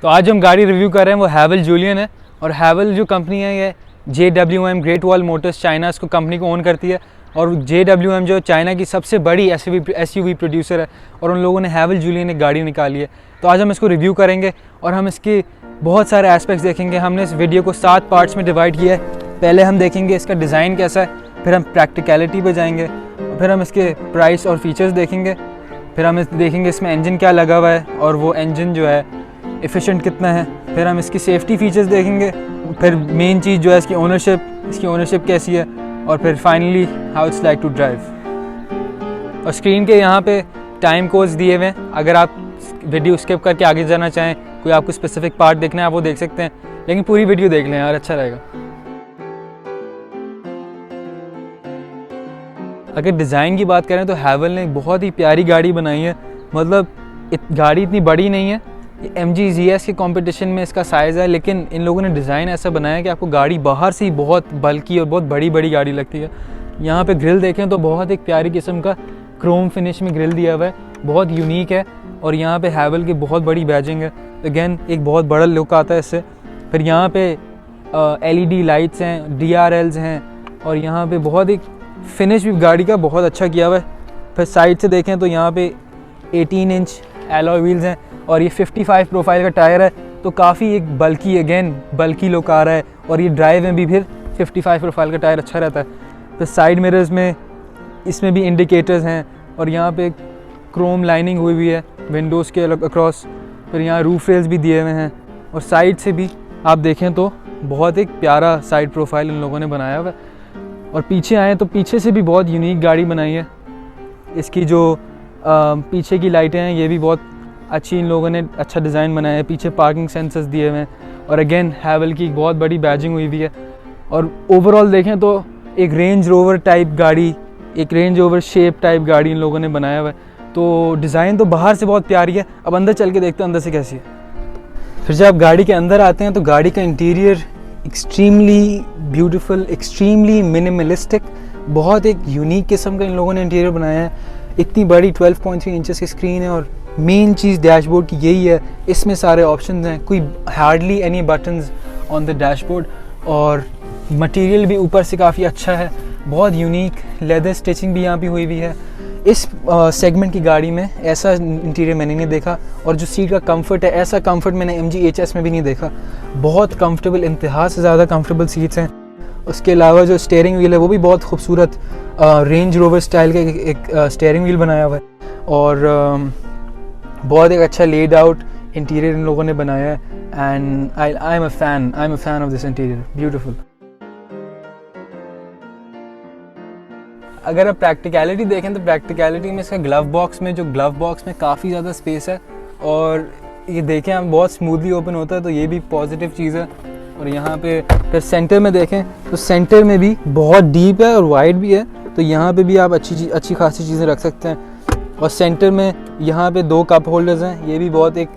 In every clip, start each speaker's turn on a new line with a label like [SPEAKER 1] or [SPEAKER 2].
[SPEAKER 1] तो आज हम गाड़ी रिव्यू कर रहे हैं वो हैवल जूलियन है। और हैवल जो कंपनी है ये JWM great wall Motors China इसको कंपनी को ओन करती है। और JWM जो चाइना की सबसे बड़ी SUV प्रोड्यूसर है और उन लोगों ने हैवल जूलियन एक गाड़ी निकाली है। तो आज हम इसको रिव्यू करेंगे और हम इसके बहुत सारे एस्पेक्ट्स देखेंगे। हमने इस वीडियो को 7 पार्ट्स में डिवाइड किया है। पहले हम देखेंगे इसका डिज़ाइन कैसा है, फिर हम प्रैक्टिकलिटी पे जाएंगे, फिर हम इसके प्राइस और फीचर्स देखेंगे, फिर हम देखेंगे इसमें इंजन क्या लगा हुआ है और वो इंजन जो है एफिशिएंट कितना है, फिर हम इसकी सेफ्टी फीचर्स देखेंगे, फिर मेन चीज़ जो है इसकी ओनरशिप कैसी है, और फिर finally how it's like to drive. और स्क्रीन के यहाँ पे टाइम कोड्स दिए हुए हैं। अगर आप वीडियो स्किप करके आगे जाना चाहें, कोई आपको स्पेसिफिक पार्ट देखना है आप वो देख सकते हैं, लेकिन पूरी वीडियो देख लें यार, अच्छा रहेगा। अगर डिज़ाइन की बात करें तो हैवल ने बहुत ही प्यारी गाड़ी बनाई है। मतलब गाड़ी इतनी बड़ी नहीं है, MG ZS के कंपटीशन में इसका साइज़ है, लेकिन इन लोगों ने डिज़ाइन ऐसा बनाया कि आपको गाड़ी बाहर से ही बहुत बल्कि और बहुत बड़ी गाड़ी लगती है। यहाँ पे ग्रिल देखें तो बहुत एक प्यारी किस्म का क्रोम फिनिश में ग्रिल दिया हुआ है, बहुत यूनिक है। और यहाँ पे हैवल की बहुत बड़ी बैजिंग है, अगेन एक बहुत बड़ा लुक आता है इससे। फिर यहाँ पे LED लाइट्स हैं, DRLs हैं, और यहाँ पे बहुत एक फिनिश भी गाड़ी का बहुत अच्छा किया हुआ है। फिर साइड से देखें तो यहाँ पे 18 इंच एलॉय व्हील्स हैं और ये 55 प्रोफाइल का टायर है, तो काफ़ी एक बल्की लुक आ रहा है। और ये ड्राइव में भी फिर 55 प्रोफाइल का टायर अच्छा रहता है। फिर साइड मिरर्स में इसमें भी इंडिकेटर्स हैं और यहाँ पे क्रोम लाइनिंग हुई है विंडोज़ के अक्रॉस। फिर यहाँ रूफ रेल्स भी दिए हुए हैं और साइड से भी आप देखें तो बहुत एक प्यारा साइड प्रोफाइल इन लोगों ने बनाया हुआ है। और पीछे आएँ तो पीछे से भी बहुत यूनिक गाड़ी बनाई है। इसकी जो पीछे की लाइटें हैं ये भी बहुत अच्छी, इन लोगों ने अच्छा डिज़ाइन बनाया है। पीछे पार्किंग सेंसर्स दिए हुए हैं और अगेन हैवल की एक बहुत बड़ी बैजिंग हुई हुई है। और ओवरऑल देखें तो एक रेंज रोवर टाइप गाड़ी, एक रेंज रोवर शेप टाइप गाड़ी इन लोगों ने बनाया हुआ है। तो डिज़ाइन तो बाहर से बहुत प्यारी है, अब अंदर चल के देखते हैं अंदर से कैसी है। फिर जब आप गाड़ी के अंदर आते हैं तो गाड़ी का interior extremely beautiful, extremely minimalistic, बहुत एक यूनिक किस्म का इन लोगों ने इंटीरियर बनाया है। इतनी बड़ी 12.3 इंचेस की स्क्रीन है और मेन चीज़ डैशबोर्ड की यही है, इसमें सारे ऑप्शंस हैं, कोई hardly any buttons on the dashboard. और मटेरियल भी ऊपर से काफ़ी अच्छा है, बहुत यूनिक लेदर स्टिचिंग भी यहाँ पे हुई है। इस सेगमेंट की गाड़ी में ऐसा इंटीरियर मैंने नहीं देखा। और जो सीट का कंफर्ट है, ऐसा कंफर्ट मैंने MG HS में भी नहीं देखा। बहुत कंफर्टेबल, इंतहा से ज़्यादा कंफर्टेबल सीट्स हैं। उसके अलावा जो स्टीयरिंग व्हील है वो भी बहुत खूबसूरत रेंज रोवर स्टाइल का एक स्टीयरिंग व्हील बनाया हुआ है। और बहुत एक अच्छा लेड आउट इंटीरियर इन लोगों ने बनाया है। And I am a fan of this interior, beautiful. अगर आप प्रैक्टिकलिटी देखें तो प्रैक्टिकलिटी में इसका ग्लव बॉक्स में काफ़ी ज़्यादा स्पेस है और ये देखें आप बहुत स्मूथली ओपन होता है, तो ये भी पॉजिटिव चीज़ है। और यहाँ पे फिर सेंटर में देखें तो सेंटर में भी बहुत डीप है और वाइड भी है, तो यहाँ पे भी आप अच्छी खासी चीज़ें रख सकते हैं। और सेंटर में यहाँ पे 2 कप होल्डर्स हैं, ये भी बहुत एक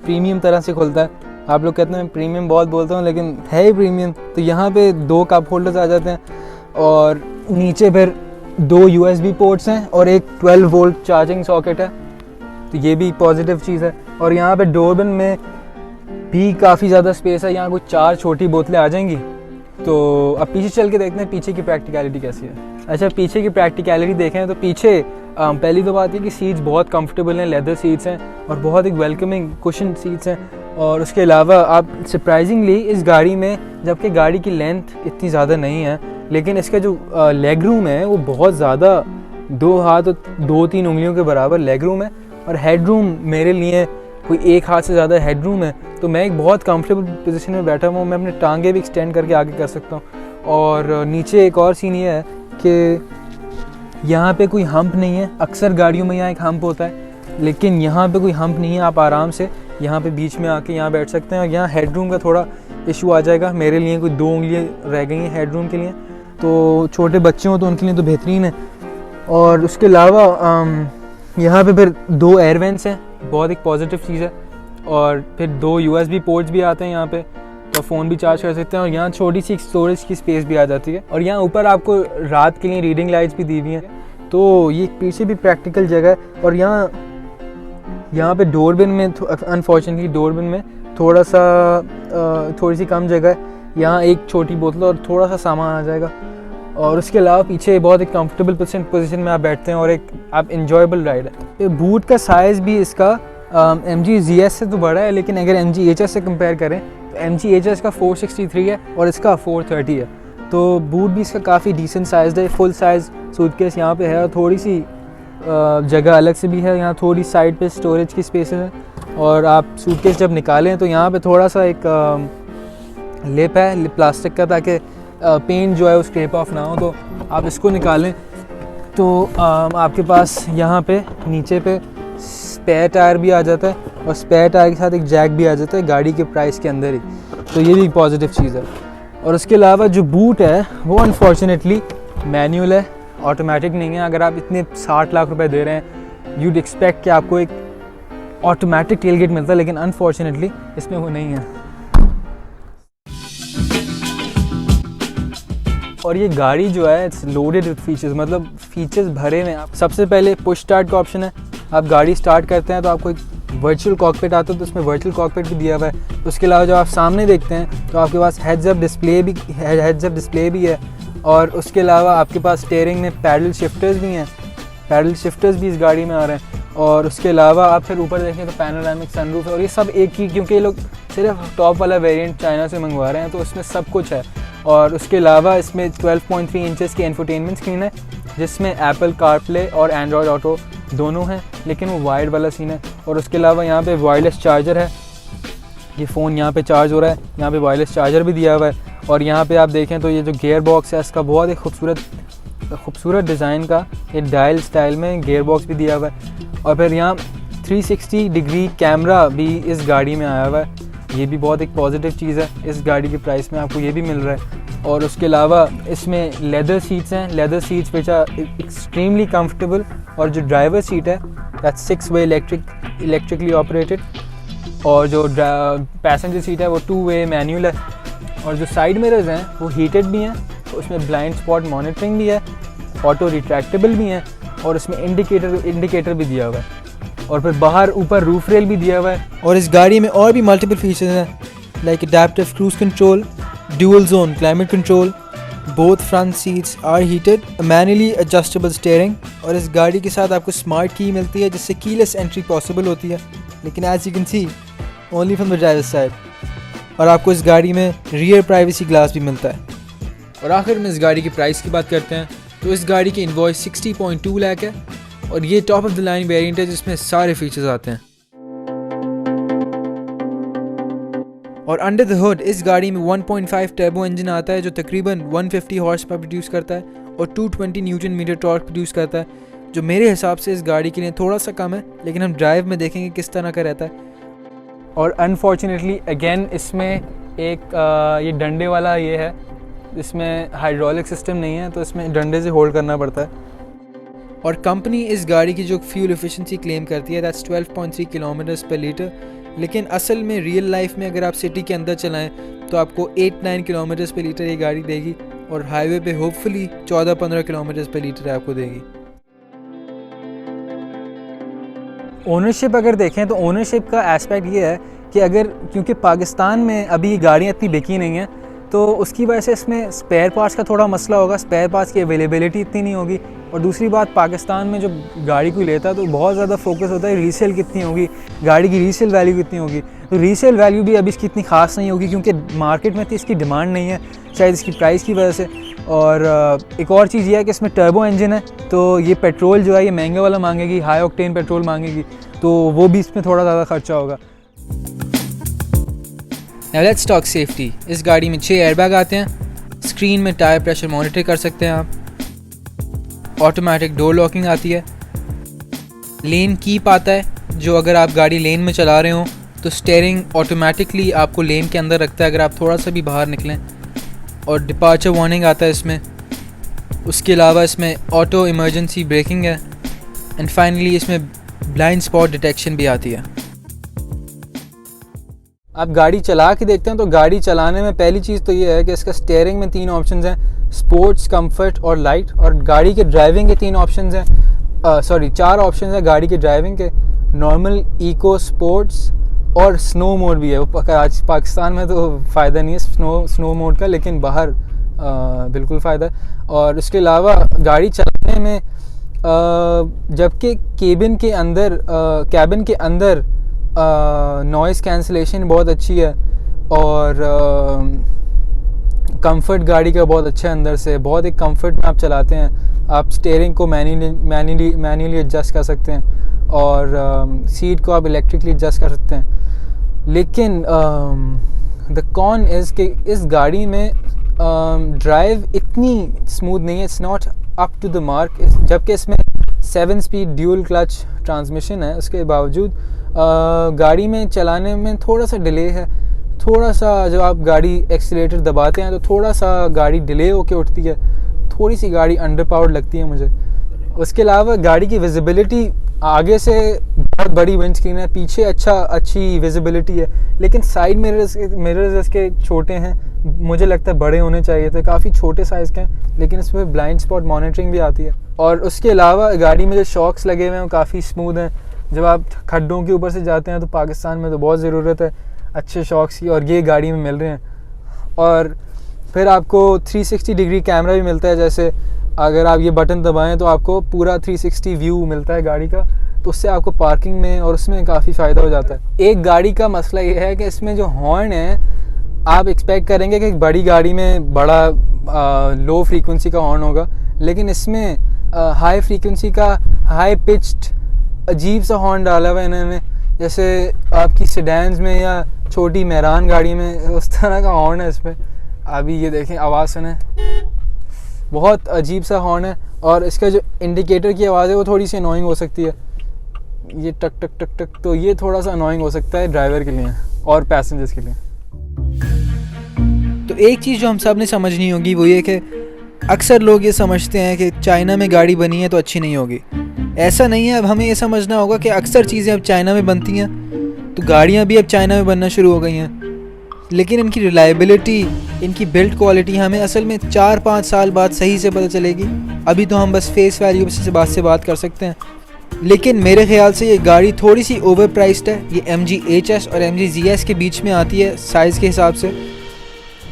[SPEAKER 1] प्रीमियम तरह से खुलता है। आप लोग कहते हैं प्रीमियम बहुत बोलता हूँ, लेकिन है ही प्रीमियम। तो यहाँ पे 2 कप होल्डर्स आ जाते हैं और नीचे फिर 2 USB पोर्ट्स हैं और एक 12 वोल्ट चार्जिंग सॉकेट है, तो ये भी पॉजिटिव चीज़ है। और यहाँ पे डोरबेल में भी काफ़ी ज़्यादा स्पेस है, यहाँ कुछ 4 छोटी बोतलें आ जाएंगी। तो अब पीछे चल के देखते हैं पीछे की प्रैक्टिकलिटी कैसी है। अच्छा, पीछे की प्रैक्टिकलिटी देखें तो पीछे पहली तो बात है कि सीट्स बहुत कंफर्टेबल हैं, लेदर सीट्स हैं और बहुत एक वेलकमिंग कुशन सीट्स हैं। और उसके अलावा आप सरप्राइजिंगली इस गाड़ी में, जबकि गाड़ी की लेंथ इतनी ज़्यादा नहीं है, लेकिन इसका जो लेग रूम है वो बहुत ज़्यादा, 2 हाथ और 2-3 उंगलियों के बराबर लेग रूम है। और हेड रूम मेरे लिए कोई 1 हाथ से ज़्यादा हेड रूम है, तो मैं एक बहुत कंफर्टेबल पोजीशन में बैठा हुआ हूँ। मैं अपने टांगे भी एक्सटेंड करके आगे कर सकता हूँ। और नीचे एक और सीन ये है कि यहाँ पे कोई हम्प नहीं है। अक्सर गाड़ियों में यहाँ एक हम्प होता है, लेकिन यहाँ पे कोई हम्प नहीं है। आप आराम से यहाँ पे बीच में आके यहाँ बैठ सकते हैं। और यहाँ हेड रूम का थोड़ा इशू आ जाएगा, मेरे लिए कोई 2 उंगलियाँ रह गई हैं हेड रूम के लिए, तो छोटे बच्चे हों तो उनके लिए तो बेहतरीन है। और उसके अलावा यहाँ पे फिर 2 एयर वेंट्स हैं, बहुत एक पॉजिटिव चीज़ है। और फिर 2 USB पोर्ट्स भी आते हैं यहाँ पे, तो फ़ोन भी चार्ज कर सकते हैं। और यहाँ छोटी सी स्टोरेज की स्पेस भी आ जाती है। और यहाँ ऊपर आपको रात के लिए रीडिंग लाइट्स भी दी हुई हैं, तो ये पीछे भी प्रैक्टिकल जगह है। और यहाँ पे डोरबिन में अनफॉर्चुनेटली डोरबिन में थोड़ा सा थोड़ी सी कम जगह है, यहाँ एक छोटी बोतल और थोड़ा सा सामान आ जाएगा। और उसके अलावा पीछे बहुत एक कंफर्टेबल पोजीशन में आप बैठते हैं और एक आप इंजॉयबल राइड है। बूट का साइज़ भी इसका MG ZS से तो बड़ा है, लेकिन अगर MG HS से कंपेयर करें तो MG HS का 463 है और इसका 430 है। तो बूट भी इसका काफ़ी डिसेंट साइज़ है। फुल साइज़ सूटकेस यहाँ पे है और थोड़ी सी जगह अलग से भी है, यहाँ थोड़ी साइड पे स्टोरेज की स्पेसेस हैं। और आप सूटकेस जब निकालें तो यहाँ पे थोड़ा सा एक लिप है प्लास्टिक का, ताकि पेंट जो है वो स्क्रैप ऑफ ना हो। तो आप इसको निकालें तो आपके पास यहाँ पे नीचे पे स्पेयर टायर भी आ जाता है और स्पेयर टायर के साथ एक जैक भी आ जाता है गाड़ी के प्राइस के अंदर ही। तो ये भी एक पॉजिटिव चीज़ है। और उसके अलावा जो बूट है वो अनफॉर्चुनेटली मैनुअल है, ऑटोमेटिक नहीं है। अगर आप इतने 60 लाख रुपए दे रहे हैं, यूड एक्सपेक्ट कि आपको एक ऑटोमेटिक टेलगेट मिलता है, लेकिन अनफॉर्चुनेटली इसमें वो नहीं है। और ये गाड़ी जो है इट्स लोडेड विद फीचर्स, मतलब फीचर्स भरे हुए हैं। आप सबसे पहले पुश स्टार्ट का ऑप्शन है, आप गाड़ी स्टार्ट करते हैं तो आपको एक वर्चुअल कॉकपिट आता है, तो उसमें वर्चुअल कॉकपिट भी दिया हुआ है। उसके अलावा जब आप सामने देखते हैं तो आपके पास हेड्स अप डिस्प्ले भी है। और उसके अलावा आपके पास स्टीयरिंग में पैडल शिफ्टर्स भी हैं, पैडल शिफ्टर्स भी इस गाड़ी में आ रहे हैं। और उसके अलावा आप फिर ऊपर देखें तो पैनोरामिक सनरूफ है। और ये सब एक ही, क्योंकि ये लोग सिर्फ टॉप वाला वेरिएंट चाइना से मंगवा रहे हैं, तो उसमें सब कुछ है। और उसके अलावा इसमें 12.3 इंचेस की इंफोटेनमेंट स्क्रीन है, जिसमें एप्पल कारप्ले और एंड्रॉयड ऑटो दोनों हैं, लेकिन वो वायर्ड वाला सीन है। और उसके अलावा यहाँ पे वायरलेस चार्जर है, ये फ़ोन यहाँ पे चार्ज हो रहा है, यहाँ पे वायरलेस चार्जर भी दिया हुआ है। और यहाँ पे आप देखें तो ये जो गियर बॉक्स है इसका बहुत एक खूबसूरत डिज़ाइन का ये डायल स्टाइल में गियर बॉक्स भी दिया हुआ है। और फिर यहाँ 360 डिग्री कैमरा भी इस गाड़ी में आया हुआ है, ये भी बहुत एक पॉजिटिव चीज़ है। इस गाड़ी के प्राइस में आपको ये भी मिल रहा है। और उसके अलावा इसमें लेदर सीट्स हैं, leather seats which are extremely comfortable. और जो ड्राइवर सीट है दैट्स 6 वे इलेक्ट्रिकली ऑपरेटेड। और जो पैसेंजर सीट है वो 2 वे मैनुअल है। और जो साइड मिरर्स हैं वो हीटेड भी हैं, तो उसमें ब्लाइंड स्पॉट मॉनिटरिंग भी है, ऑटो रिट्रैक्टेबल भी हैं, और इसमें इंडिकेटर भी दिया हुआ है। और फिर बाहर ऊपर रूफ रेल भी दिया हुआ है। और इस गाड़ी में और भी मल्टीपल फीचर्स हैं, like adaptive cruise control, dual zone climate control, both front seats are heated, manually adjustable steering. और इस गाड़ी के साथ आपको स्मार्ट की मिलती है, जिससे कीलेस एंट्री पॉसिबल होती है, लेकिन as you can see only from the driver side. और आपको इस गाड़ी में रियर प्राइवेसी ग्लास भी मिलता है। और आखिर में इस गाड़ी की प्राइस की बात करते हैं तो इस गाड़ी की इनवॉइस 60.2 लाख है और ये top of the line variant है जिसमें सारे फीचर्स आते हैं। और अंडर द हुड इस गाड़ी में 1.5 टर्बो इंजन आता है जो तकरीबन 150 हॉर्स पावर प्रोड्यूस करता है और 220 न्यूटन मीटर टॉर्क प्रोड्यूस करता है, जो मेरे हिसाब से इस गाड़ी के लिए थोड़ा सा कम है, लेकिन हम ड्राइव में देखेंगे किस तरह का रहता है। और अनफॉर्चुनेटली अगेन इसमें एक ये डंडे वाला ये है, इसमें हाइड्रोलिक सिस्टम नहीं है, तो इसमें डंडे से होल्ड करना पड़ता है। और कंपनी इस गाड़ी की जो फ्यूल एफिशिएंसी क्लेम करती है दैट्स 12.3 किलोमीटर्स पर लीटर, लेकिन असल में रियल लाइफ में अगर आप सिटी के अंदर चलाएं तो आपको 8-9 किलोमीटर्स पर लीटर ये गाड़ी देगी और हाईवे पे होपफुली 14-15 किलोमीटर्स पर लीटर आपको देगी। ओनरशिप अगर देखें तो ओनरशिप का एस्पेक्ट ये है कि अगर क्योंकि पाकिस्तान में अभी ये गाड़ियाँ इतनी बिकी नहीं हैं, तो उसकी वजह से इसमें स्पेयर पार्ट्स का थोड़ा मसला होगा, स्पेयर पार्ट्स की अवेलेबिलिटी इतनी नहीं होगी। और दूसरी बात, पाकिस्तान में जो गाड़ी कोई लेता है तो बहुत ज़्यादा फोकस होता है रीसेल कितनी होगी, गाड़ी की रीसेल वैल्यू कितनी होगी। तो रीसेल वैल्यू भी अभी इसकी इतनी खास नहीं होगी क्योंकि मार्केट में तो इसकी डिमांड नहीं है, शायद इसकी प्राइस की वजह से। और एक और चीज़ ये है कि इसमें टर्बो इंजन है, तो ये पेट्रोल जो है ये महंगे वाला मांगेगी, हाई ऑक्टेन पेट्रोल मांगेगी, तो वो भी इसमें थोड़ा ज़्यादा खर्चा होगा। Now let's talk safety। इस गाड़ी में 6 एयरबैग आते हैं, स्क्रीन में टायर प्रेशर मॉनिटर कर सकते हैं आप, ऑटोमेटिक डोर लॉकिंग आती है, लेन कीप आता है जो अगर आप गाड़ी लेन में चला रहे हो तो स्टीयरिंग ऑटोमेटिकली आपको लेन के अंदर रखता है अगर आप थोड़ा सा भी बाहर निकलें, और डिपार्चर वार्निंग आता है इसमें। उसके अलावा इसमें ऑटो इमरजेंसी ब्रेकिंग है, एंड फाइनली इसमें ब्लाइंड स्पॉट डिटेक्शन भी आती है। आप गाड़ी चला के देखते हैं तो गाड़ी चलाने में पहली चीज़ तो ये है कि इसका स्टीयरिंग में 3 ऑप्शंस हैं, स्पोर्ट्स, कंफर्ट और लाइट। और गाड़ी के ड्राइविंग के 4 ऑप्शंस हैं गाड़ी के ड्राइविंग के, नॉर्मल, इको, स्पोर्ट्स और स्नो मोड भी है। वो आज पाकिस्तान में तो फ़ायदा नहीं है स्नो मोड का, लेकिन बाहर बिल्कुल फ़ायदा है। और इसके अलावा गाड़ी चलाने में जबकि कैबिन के अंदर नॉइज़ कैंसलेशन बहुत अच्छी है और कंफर्ट गाड़ी का बहुत अच्छा है। अंदर से बहुत एक कंफर्ट में आप चलाते हैं। आप स्टीयरिंग को मैन्युअली एडजस्ट कर सकते हैं और सीट को आप इलेक्ट्रिकली एडजस्ट कर सकते हैं। लेकिन द कॉन इज़ कि इस गाड़ी में ड्राइव इतनी स्मूथ नहीं है, it's not up to the mark. जबकि इसमें 7 स्पीड ड्यूल क्लच ट्रांसमिशन है, उसके बावजूद गाड़ी में चलाने में थोड़ा सा डिले है। थोड़ा सा जब आप गाड़ी एक्सीलेटर दबाते हैं तो थोड़ा सा गाड़ी डिले होके उठती है, थोड़ी सी गाड़ी अंडर पावर्ड लगती है मुझे। उसके अलावा गाड़ी की विजिबिलिटी, आगे से बहुत बड़ी विंड स्क्रीन है, पीछे अच्छी विजिबिलिटी है, लेकिन साइड मिरर्स इसके छोटे हैं। मुझे लगता है बड़े होने चाहिए थे, काफ़ी छोटे साइज़ के हैं, लेकिन इसमें ब्लाइंड स्पॉट मॉनिटरिंग भी आती है। और उसके अलावा गाड़ी में जो शॉक्स लगे हुए हैं वो काफ़ी स्मूथ हैं। जब आप खड्डों के ऊपर से जाते हैं तो पाकिस्तान में तो बहुत ज़रूरत है अच्छे शॉक्स की, और ये गाड़ी में मिल रहे हैं। और फिर आपको 360 डिग्री कैमरा भी मिलता है। जैसे अगर आप ये बटन दबाएं तो आपको पूरा 360 व्यू मिलता है गाड़ी का, तो उससे आपको पार्किंग में और उसमें काफ़ी फ़ायदा हो जाता है। एक गाड़ी का मसला ये है कि इसमें जो हॉर्न है, आप एक्सपेक्ट करेंगे कि एक बड़ी गाड़ी में बड़ा लो फ्रीक्वेंसी का हॉर्न होगा, लेकिन इसमें हाई फ्रीक्वेंसी का हाई पिच्ड अजीब सा हॉर्न डाला हुआ है इन्होंने। जैसे आपकी सेडान्स में या छोटी मेहरान गाड़ी में उस तरह का हॉर्न है इसमें। अभी ये देखें, आवाज़ सुने, बहुत अजीब सा हॉर्न है। और इसका जो इंडिकेटर की आवाज़ है वो थोड़ी सी अनोइंग हो सकती है, ये टक टक टक टक, तो ये थोड़ा सा अनोइंग हो सकता है ड्राइवर के लिए और पैसेंजर्स के लिए।
[SPEAKER 2] तो एक चीज़ जो हम सब ने समझनी होगी वो ये कि अक्सर लोग ये समझते हैं कि चाइना में गाड़ी बनी है तो अच्छी नहीं होगी। ऐसा नहीं है। अब हमें ये समझना होगा कि अक्सर चीज़ें अब चाइना में बनती हैं, तो गाड़ियाँ भी अब चाइना में बनना शुरू हो गई हैं, लेकिन इनकी रिलायबिलिटी, इनकी बिल्ड क्वालिटी हमें असल में 4-5 साल बाद सही से पता चलेगी। अभी तो हम बस फेस वैल्यू से बात कर सकते हैं। लेकिन मेरे ख्याल से ये गाड़ी थोड़ी सी ओवर प्राइस्ड है। ये MG HS और MG ZS के बीच में आती है साइज़ के हिसाब से,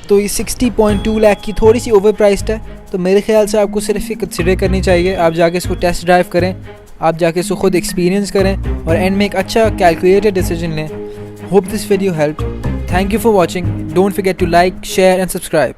[SPEAKER 2] तो ये 60.2 लाख की थोड़ी सी ओवर प्राइस्ड है। तो मेरे ख्याल से आपको सिर्फ ये कंसिडर करनी चाहिए। आप जाके इसको टेस्ट ड्राइव करें, आप जाके इसको खुद एक्सपीरियंस करें और एंड में एक अच्छा कैलकुलेटेड डिसीजन लें। Hope this video help. Thank you for watching. Don't forget to like, share and subscribe.